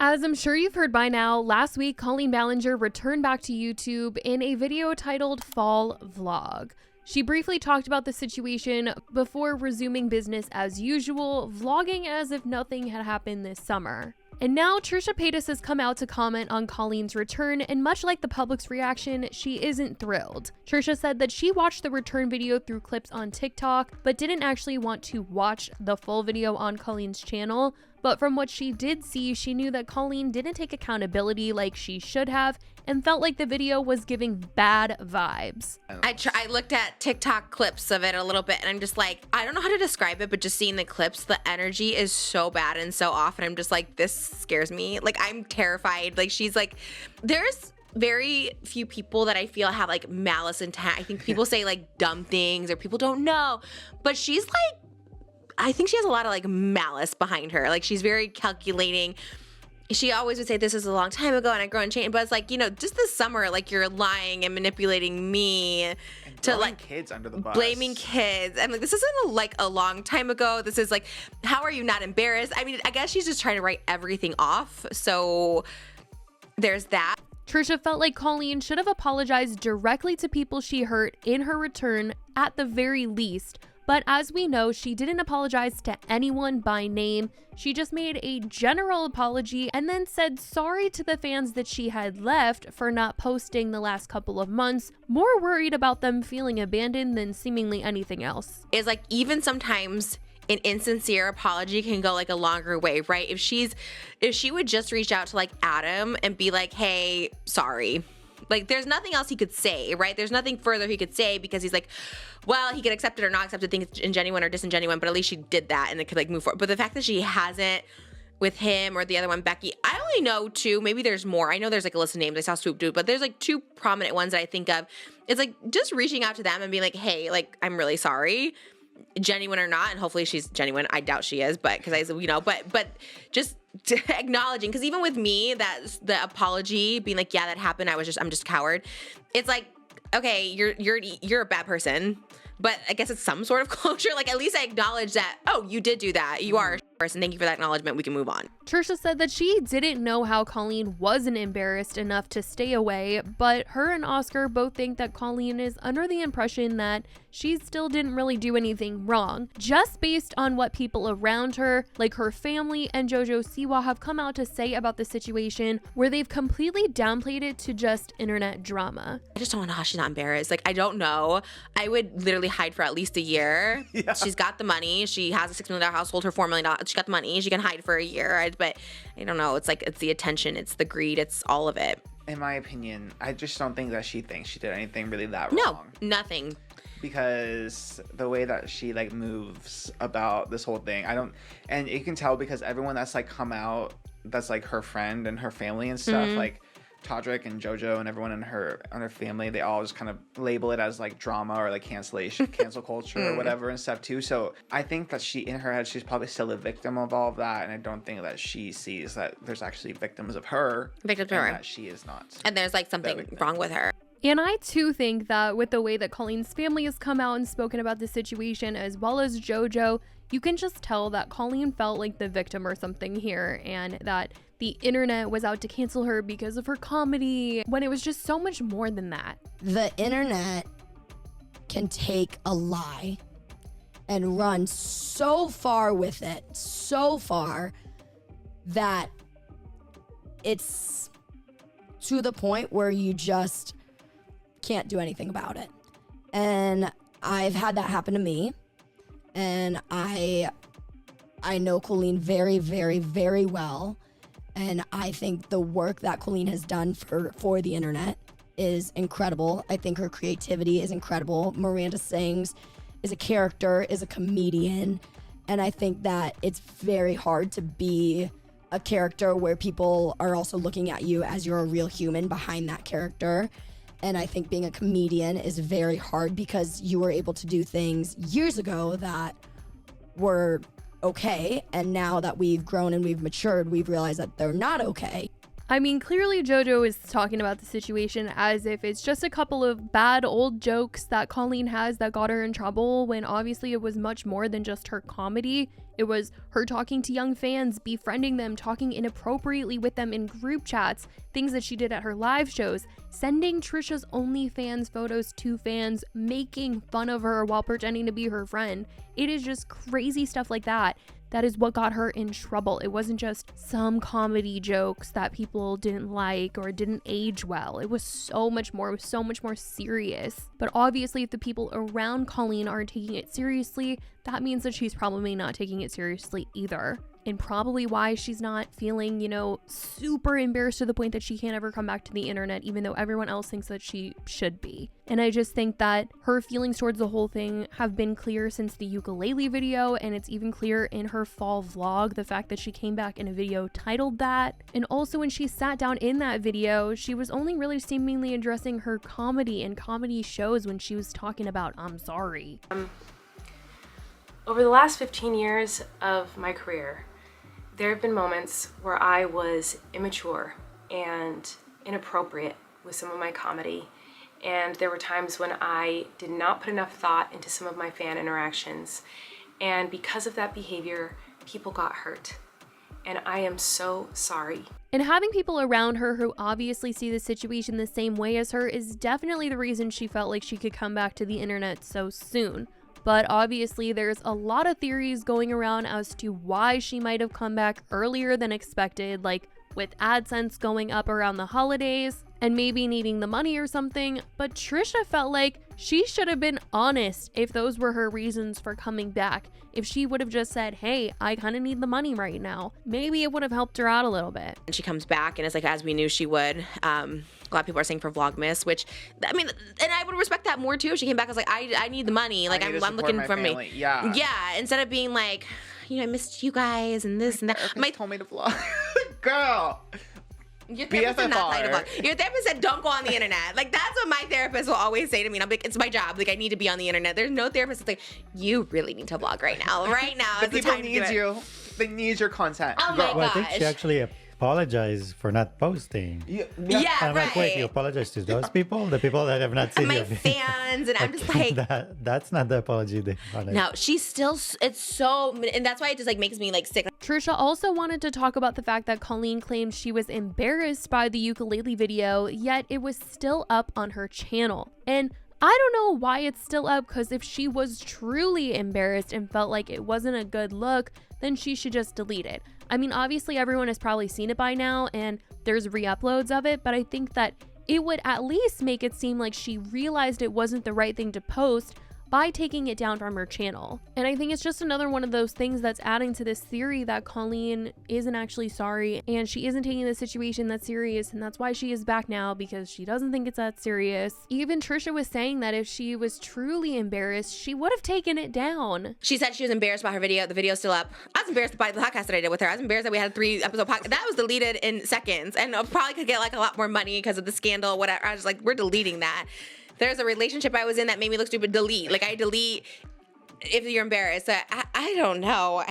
As I'm sure you've heard by now, last week Colleen Ballinger returned back to YouTube in a video titled Fall Vlog. She briefly talked about the situation before resuming business as usual, vlogging as if nothing had happened this summer. And now Trisha Paytas has come out to comment on Colleen's return, and much like the public's reaction, she isn't thrilled. Trisha said that she watched the return video through clips on TikTok, but didn't actually want to watch the full video on Colleen's channel. But from what she did see, she knew that Colleen didn't take accountability like she should have, and felt like the video was giving bad vibes. I looked at TikTok clips of it a little bit, and I'm just like, I don't know how to describe it, but just seeing the clips, the energy is so bad and so off, and I'm just like, this scares me. Like, I'm terrified. Like, she's like, there's very few people that I feel have like malice intent. I think people say like dumb things or people don't know, but she's like, I think she has a lot of like malice behind her. Like, she's very calculating. She always would say, this is a long time ago and I grow and change. But it's like, you know, just this summer, like, you're lying and manipulating me and to like kids under the bus. Blaming kids. I'm like, this isn't like a long time ago. This is like, how are you not embarrassed? I mean, I guess she's just trying to write everything off. So there's that. Trisha felt like Colleen should have apologized directly to people she hurt in her return at the very least. But as we know, she didn't apologize to anyone by name. She just made a general apology and then said sorry to the fans that she had left for not posting the last couple of months, more worried about them feeling abandoned than seemingly anything else. It's like, even sometimes an insincere apology can go like a longer way, right? If she would just reach out to like Adam and be like, hey, sorry. Like, there's nothing else he could say, right? There's nothing further he could say, because he's like, well, he could accept it or not accept it, think it's ingenuine or disingenuine, but at least she did that and it could like move forward. But the fact that she hasn't with him or the other one, Becky, I only know two, maybe there's more. I know there's like a list of names. I saw Swoop do, but there's like two prominent ones that I think of. It's like just reaching out to them and being like, hey, like, I'm really sorry, genuine or not. And hopefully she's genuine. I doubt she is, but because but just acknowledging, because even with me, that's the apology being like, yeah, that happened. I'm just a coward. It's like, okay, you're a bad person, but I guess it's some sort of closure. Like, at least I acknowledge that, oh, you did do that. You are a person. Thank you for that acknowledgement. We can move on. Trisha said that she didn't know how Colleen wasn't embarrassed enough to stay away, but her and Oscar both think that Colleen is under the impression that she still didn't really do anything wrong, just based on what people around her, like her family and JoJo Siwa, have come out to say about the situation, where they've completely downplayed it to just internet drama. I just don't know how she's not embarrassed. Like, I don't know. I would literally hide for at least a year. Yeah. She's got the money. She has a $6 million household, her $4 million. She got the money. She can hide for a year. But I don't know. It's like, it's the attention. It's the greed. It's all of it. In my opinion, I just don't think that she thinks she did anything really that wrong. No, nothing. Because the way that she like moves about this whole thing, and you can tell because everyone that's like come out, that's like her friend and her family and stuff, like Todrick and JoJo and everyone in her family, they all just kind of label it as like drama or like cancel culture or whatever and stuff too. So I think that she, in her head, she's probably still a victim of all of that, and I don't think that she sees that there's actually victims of her. That she is not. And there's like something wrong with her. And I too think that with the way that Colleen's family has come out and spoken about the situation, as well as JoJo, you can just tell that Colleen felt like the victim or something here, and that the internet was out to cancel her because of her comedy, when it was just so much more than that. The internet can take a lie and run so far with it, so far that it's to the point where you just can't do anything about it. And I've had that happen to me, and I know Colleen very, very, very well, and I think the work that Colleen has done for the internet is incredible. I think her creativity is incredible. Miranda Sings is a character, is a comedian, and I think that it's very hard to be a character where people are also looking at you as you're a real human behind that character. And I think being a comedian is very hard because you were able to do things years ago that were okay. And now that we've grown and we've matured, we've realized that they're not okay. I mean, clearly JoJo is talking about the situation as if it's just a couple of bad old jokes that Colleen has that got her in trouble, when obviously it was much more than just her comedy. It was her talking to young fans, befriending them, talking inappropriately with them in group chats, things that she did at her live shows, sending Trisha's OnlyFans photos to fans, making fun of her while pretending to be her friend. It is just crazy stuff like that. That is what got her in trouble. It wasn't just some comedy jokes that people didn't like or didn't age well. It was so much more. It was so much more serious. But obviously, if the people around Colleen aren't taking it seriously, that means that she's probably not taking it seriously either. And probably why she's not feeling, super embarrassed to the point that she can't ever come back to the internet, even though everyone else thinks that she should be. And I just think that her feelings towards the whole thing have been clear since the ukulele video, and it's even clear in her fall vlog, the fact that she came back in a video titled that. And also when she sat down in that video, she was only really seemingly addressing her comedy and comedy shows when she was talking about I'm sorry. Over the last 15 years of my career, there have been moments where I was immature and inappropriate with some of my comedy, and there were times when I did not put enough thought into some of my fan interactions, and because of that behavior, people got hurt, and I am so sorry. And having people around her who obviously see the situation the same way as her is definitely the reason she felt like she could come back to the internet so soon. But obviously there's a lot of theories going around as to why she might have come back earlier than expected, like with AdSense going up around the holidays and maybe needing the money or something. But Trisha felt like she should have been honest if those were her reasons for coming back. If she would have just said, hey, I kind of need the money right now, maybe it would have helped her out a little bit. And she comes back and it's like, as we knew she would. A lot of people are saying for Vlogmas, which, I mean, and I would respect that more too. If she came back, I was like, I need the money. Like, I'm looking for me. Yeah. Yeah. Instead of being like, I missed you guys and this and that. My told me to vlog. Girl. Your therapist said not to vlog. Your therapist said don't go on the internet. Like, that's what my therapist will always say to me. And I'm like, it's my job. Like, I need to be on the internet. There's no therapist that's like, you really need to vlog right now. Right now is the time to do it. You. They need your content. Oh my Well, gosh. I think she actually apologized for not posting. Yeah, I'm like, wait, you apologize to those people? The people that have not seen my your video? fans, and I'm just like, that's not the apology they wanted. no, she's still, it's so, and that's why it just like makes me like sick. Trisha also wanted to talk about the fact that Colleen claimed she was embarrassed by the ukulele video, yet it was still up on her channel. And I don't know why it's still up, because if she was truly embarrassed and felt like it wasn't a good look, then she should just delete it. I mean, obviously everyone has probably seen it by now and there's re-uploads of it, but I think that it would at least make it seem like she realized it wasn't the right thing to post by taking it down from her channel. And I think it's just another one of those things that's adding to this theory that Colleen isn't actually sorry and she isn't taking the situation that serious, and that's why she is back now, because she doesn't think it's that serious. Even Trisha was saying that if she was truly embarrassed, she would have taken it down. She said she was embarrassed about her video. The video's still up. I was embarrassed by the podcast that I did with her. I was embarrassed that we had a 3-episode podcast. That was deleted in seconds, and I probably could get like a lot more money because of the scandal, whatever. I was like, we're deleting that. There's a relationship I was in that made me look stupid. Delete. Like, I delete if you're embarrassed. I don't know.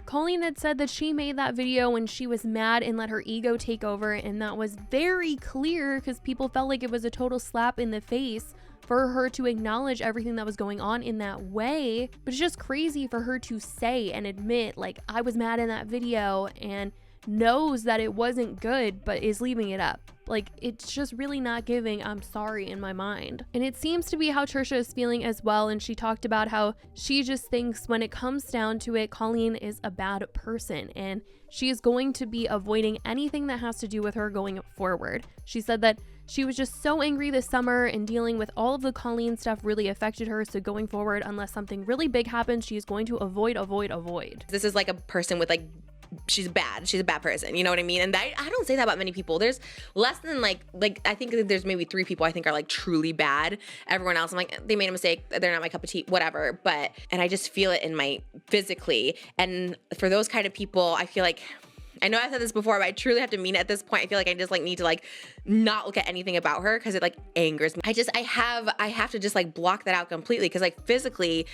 Colleen had said that she made that video when she was mad and let her ego take over, and that was very clear because people felt like it was a total slap in the face for her to acknowledge everything that was going on in that way. But it's just crazy for her to say and admit, like, I was mad in that video, and knows that it wasn't good but is leaving it up. Like, it's just really not giving I'm sorry in my mind. And it seems to be how Trisha is feeling as well, and she talked about how she just thinks when it comes down to it, Colleen is a bad person and she is going to be avoiding anything that has to do with her going forward. She said that she was just so angry this summer and dealing with all of the Colleen stuff really affected her, so going forward, unless something really big happens, she is going to avoid. This is like a person with like, she's bad. She's a bad person. You know what I mean? And I don't say that about many people. There's less than like I think there's maybe 3 people I think are like truly bad. Everyone else, I'm like, they made a mistake. They're not my cup of tea, whatever. And I just feel it in my physically. And for those kind of people, I feel like, I know I've said this before, but I truly have to mean it at this point. I feel like I just like need to like not look at anything about her because it like angers me. I have to just like block that out completely because like physically,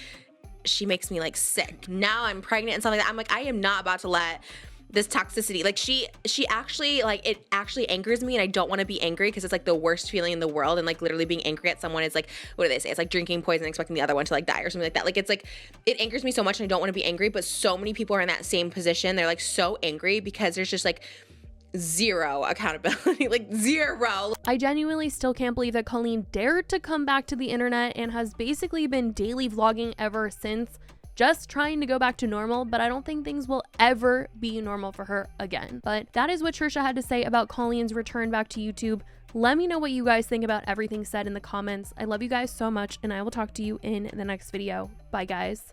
she makes me like sick. Now I'm pregnant and stuff like that. I'm like, I am not about to let this toxicity. Like she actually, like, it actually angers me, and I don't want to be angry because it's like the worst feeling in the world. And like literally being angry at someone is like, what do they say? It's like drinking poison and expecting the other one to like die or something like that. Like it's like, it angers me so much and I don't want to be angry, but so many people are in that same position. They're like so angry because there's just like zero accountability, like zero. I genuinely still can't believe that Colleen dared to come back to the internet and has basically been daily vlogging ever since, just trying to go back to normal, but I don't think things will ever be normal for her again. But that is what Trisha had to say about Colleen's return back to YouTube. Let me know what you guys think about everything said in the comments. I love you guys so much, and I will talk to you in the next video. Bye, guys.